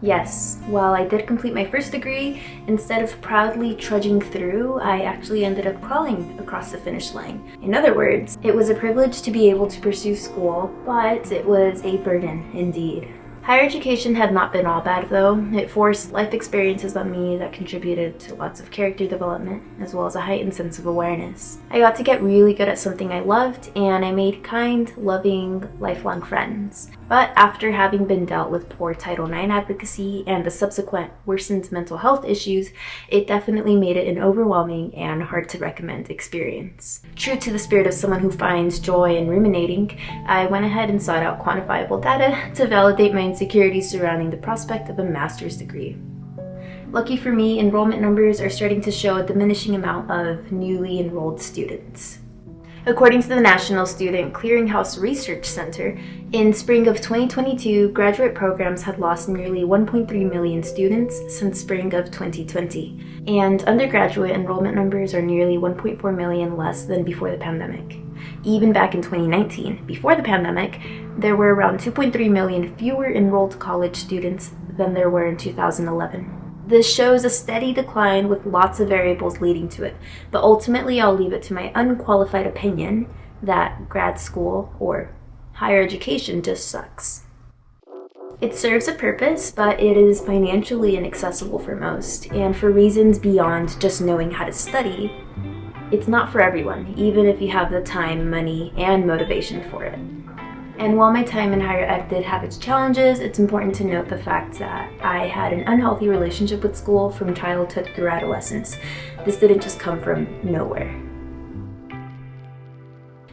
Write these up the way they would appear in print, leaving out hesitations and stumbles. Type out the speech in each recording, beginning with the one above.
Yes, while I did complete my first degree, instead of proudly trudging through, I actually ended up crawling across the finish line. In other words, it was a privilege to be able to pursue school, but it was a burden indeed. Higher education had not been all bad though. It forced life experiences on me that contributed to lots of character development, as well as a heightened sense of awareness. I got to get really good at something I loved, and I made kind, loving, lifelong friends. But after having been dealt with poor Title IX advocacy and the subsequent worsened mental health issues, it definitely made it an overwhelming and hard to recommend experience. True to the spirit of someone who finds joy in ruminating, I went ahead and sought out quantifiable data to validate my insecurities surrounding the prospect of a master's degree. Lucky for me, enrollment numbers are starting to show a diminishing amount of newly enrolled students. According to the National Student Clearinghouse Research Center, in spring of 2022, graduate programs had lost nearly 1.3 million students since spring of 2020, and undergraduate enrollment numbers are nearly 1.4 million less than before the pandemic. Even back in 2019, before the pandemic, there were around 2.3 million fewer enrolled college students than there were in 2011. This shows a steady decline with lots of variables leading to it, but ultimately I'll leave it to my unqualified opinion that grad school or higher education just sucks. It serves a purpose, but it is financially inaccessible for most, and for reasons beyond just knowing how to study, it's not for everyone, even if you have the time, money, and motivation for it. And while my time in higher ed did have its challenges, it's important to note the fact that I had an unhealthy relationship with school from childhood through adolescence. This didn't just come from nowhere.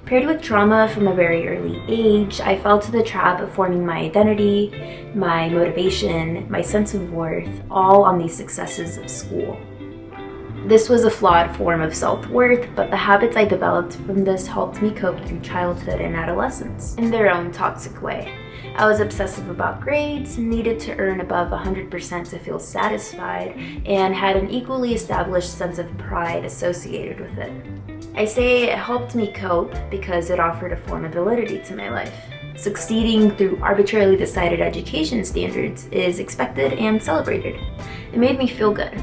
Paired with trauma from a very early age, I fell to the trap of forming my identity, my motivation, my sense of worth, all on the successes of school. This was a flawed form of self-worth, but the habits I developed from this helped me cope through childhood and adolescence in their own toxic way. I was obsessive about grades, needed to earn above 100% to feel satisfied, and had an equally established sense of pride associated with it. I say it helped me cope because it offered a form of validity to my life. Succeeding through arbitrarily decided education standards is expected and celebrated. It made me feel good.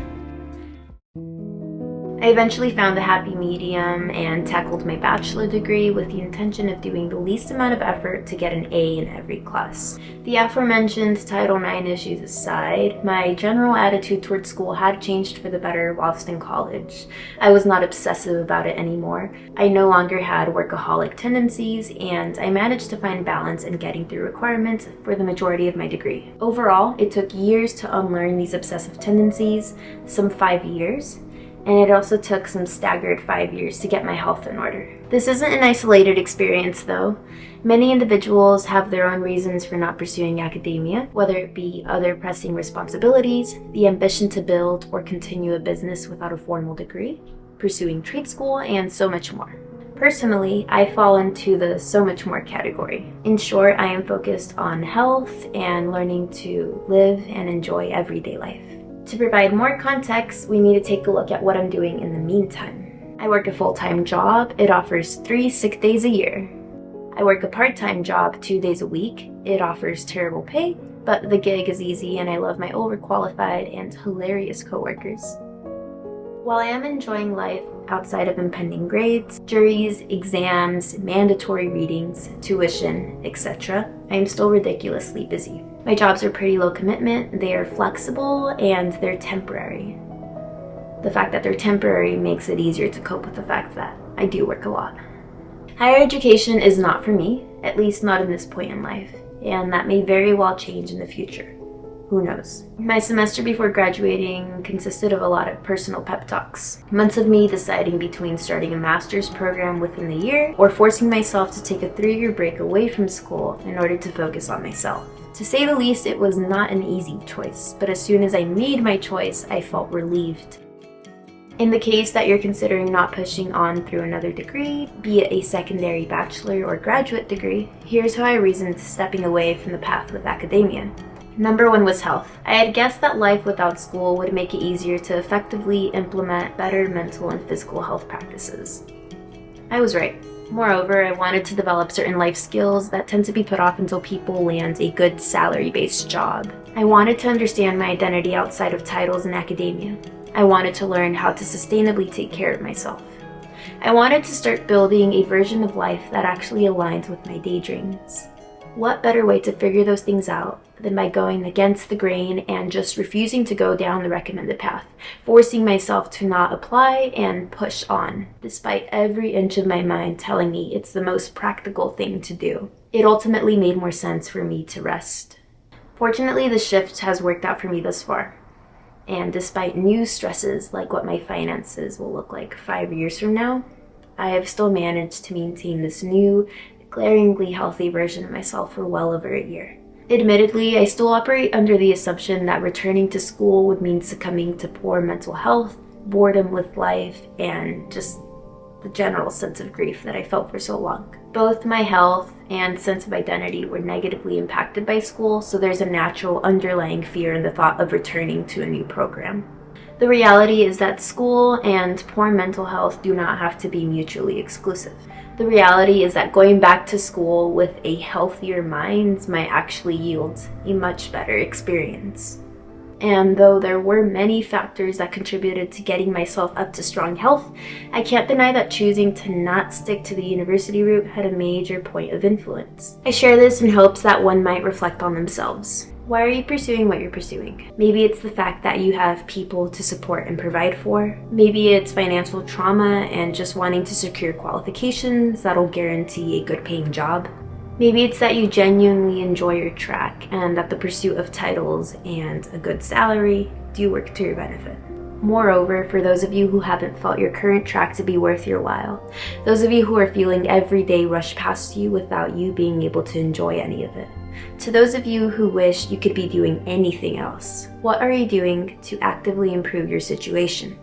I eventually found a happy medium and tackled my bachelor degree with the intention of doing the least amount of effort to get an A in every class. The aforementioned Title IX issues aside, my general attitude towards school had changed for the better whilst in college. I was not obsessive about it anymore. I no longer had workaholic tendencies, and I managed to find balance in getting through requirements for the majority of my degree. Overall, it took years to unlearn these obsessive tendencies, some 5 years, and it also took some staggered 5 years to get my health in order. This isn't an isolated experience though. Many individuals have their own reasons for not pursuing academia, whether it be other pressing responsibilities, the ambition to build or continue a business without a formal degree, pursuing trade school, and so much more. Personally, I fall into the so much more category. In short, I am focused on health and learning to live and enjoy everyday life. To provide more context, we need to take a look at what I'm doing in the meantime. I work a full-time job. It offers 3 sick days a year. I work a part-time job 2 days a week. It offers terrible pay, but the gig is easy and I love my overqualified and hilarious coworkers. While I am enjoying life outside of impending grades, juries, exams, mandatory readings, tuition, etc., I am still ridiculously busy. My jobs are pretty low commitment, they are flexible, and they're temporary. The fact that they're temporary makes it easier to cope with the fact that I do work a lot. Higher education is not for me, at least not in this point in life, and that may very well change in the future. Who knows? My semester before graduating consisted of a lot of personal pep talks. Months of me deciding between starting a master's program within the year or forcing myself to take a 3-year break away from school in order to focus on myself. To say the least, it was not an easy choice, but as soon as I made my choice, I felt relieved. In the case that you're considering not pushing on through another degree, be it a secondary bachelor or graduate degree, here's how I reasoned stepping away from the path with academia. Number 1 was health. I had guessed that life without school would make it easier to effectively implement better mental and physical health practices. I was right. Moreover, I wanted to develop certain life skills that tend to be put off until people land a good salary-based job. I wanted to understand my identity outside of titles and academia. I wanted to learn how to sustainably take care of myself. I wanted to start building a version of life that actually aligns with my daydreams. What better way to figure those things out than by going against the grain and just refusing to go down the recommended path, forcing myself to not apply and push on, despite every inch of my mind telling me it's the most practical thing to do. It ultimately made more sense for me to rest. Fortunately, the shift has worked out for me thus far. And despite new stresses like what my finances will look like 5 years from now, I have still managed to maintain this new, glaringly healthy version of myself for well over a year. Admittedly, I still operate under the assumption that returning to school would mean succumbing to poor mental health, boredom with life, and just the general sense of grief that I felt for so long. Both my health and sense of identity were negatively impacted by school, so there's a natural underlying fear in the thought of returning to a new program. The reality is that school and poor mental health do not have to be mutually exclusive. The reality is that going back to school with a healthier mind might actually yield a much better experience. And though there were many factors that contributed to getting myself up to strong health, I can't deny that choosing to not stick to the university route had a major point of influence. I share this in hopes that one might reflect on themselves. Why are you pursuing what you're pursuing? Maybe it's the fact that you have people to support and provide for. Maybe it's financial trauma and just wanting to secure qualifications that'll guarantee a good paying job. Maybe it's that you genuinely enjoy your track and that the pursuit of titles and a good salary do work to your benefit. Moreover, for those of you who haven't felt your current track to be worth your while, those of you who are feeling every day rush past you without you being able to enjoy any of it, to those of you who wish you could be doing anything else, what are you doing to actively improve your situation?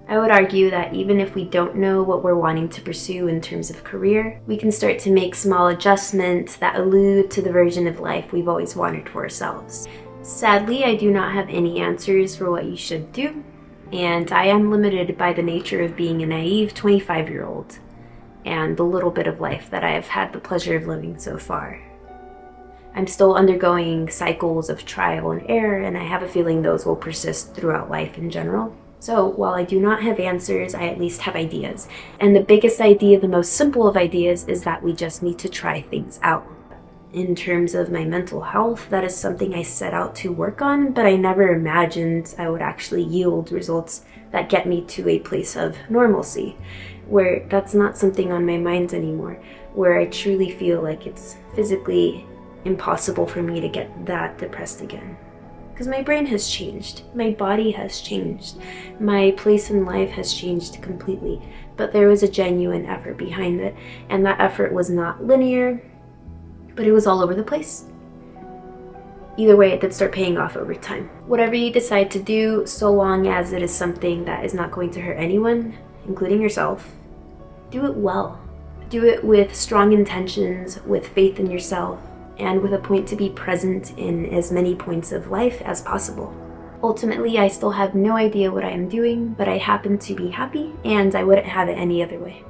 I would argue that even if we don't know what we're wanting to pursue in terms of career, we can start to make small adjustments that allude to the version of life we've always wanted for ourselves. Sadly, I do not have any answers for what you should do, and I am limited by the nature of being a naive 25-year-old and the little bit of life that I have had the pleasure of living so far. I'm still undergoing cycles of trial and error, and I have a feeling those will persist throughout life in general. So while I do not have answers, I at least have ideas. And the biggest idea, the most simple of ideas, is that we just need to try things out. In terms of my mental health, that is something I set out to work on, but I never imagined I would actually yield results that get me to a place of normalcy, where that's not something on my mind anymore, where I truly feel like it's physically impossible for me to get that depressed again. Because my brain has changed, my body has changed, my place in life has changed completely, but there was a genuine effort behind it, and that effort was not linear, but it was all over the place. Either way, it did start paying off over time. Whatever you decide to do, so long as it is something that is not going to hurt anyone, including yourself, do it well. Do it with strong intentions, with faith in yourself, and with a point to be present in as many points of life as possible. Ultimately, I still have no idea what I am doing, but I happen to be happy, and I wouldn't have it any other way.